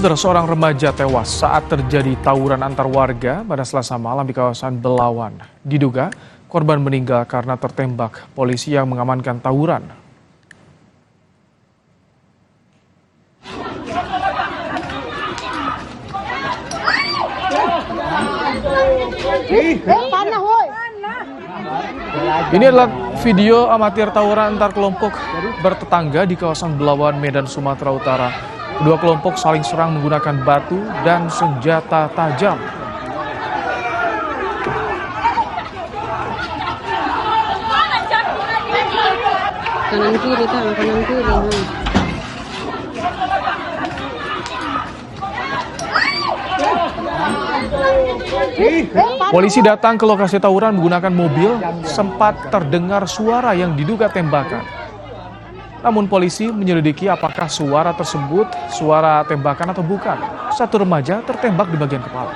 Saudara, seorang remaja tewas saat terjadi tawuran antar warga pada Selasa malam di kawasan Belawan. Diduga korban meninggal karena tertembak polisi yang mengamankan tawuran. Ini adalah video amatir tawuran antar kelompok bertetangga di kawasan Belawan, Medan, Sumatera Utara. Kedua kelompok saling serang menggunakan batu dan senjata tajam. Kanan kiri, kanan kiri. Polisi datang ke lokasi tawuran menggunakan mobil, sempat terdengar suara yang diduga tembakan. Namun polisi menyelidiki apakah suara tersebut suara tembakan atau bukan. Satu remaja tertembak di bagian kepala.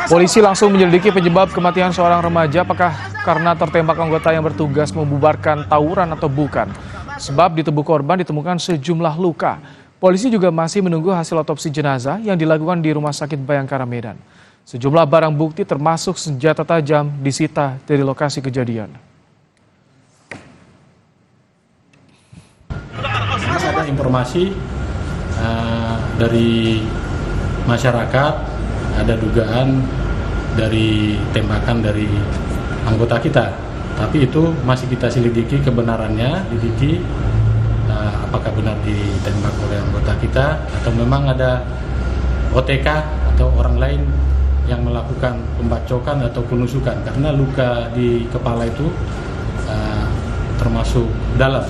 Polisi langsung menyelidiki penyebab kematian seorang remaja, apakah karena tertembak anggota yang bertugas membubarkan tawuran atau bukan. Sebab di tubuh korban ditemukan sejumlah luka. Polisi juga masih menunggu hasil otopsi jenazah yang dilakukan di Rumah Sakit Bayangkara Medan. Sejumlah barang bukti termasuk senjata tajam disita dari lokasi kejadian. Ada informasi dari masyarakat, ada dugaan dari tembakan dari anggota kita. Tapi itu masih kita selidiki kebenarannya, apakah benar ditembak oleh anggota kita atau memang ada OTK atau orang lain yang melakukan pembacokan atau penusukan, karena luka di kepala itu termasuk dalam.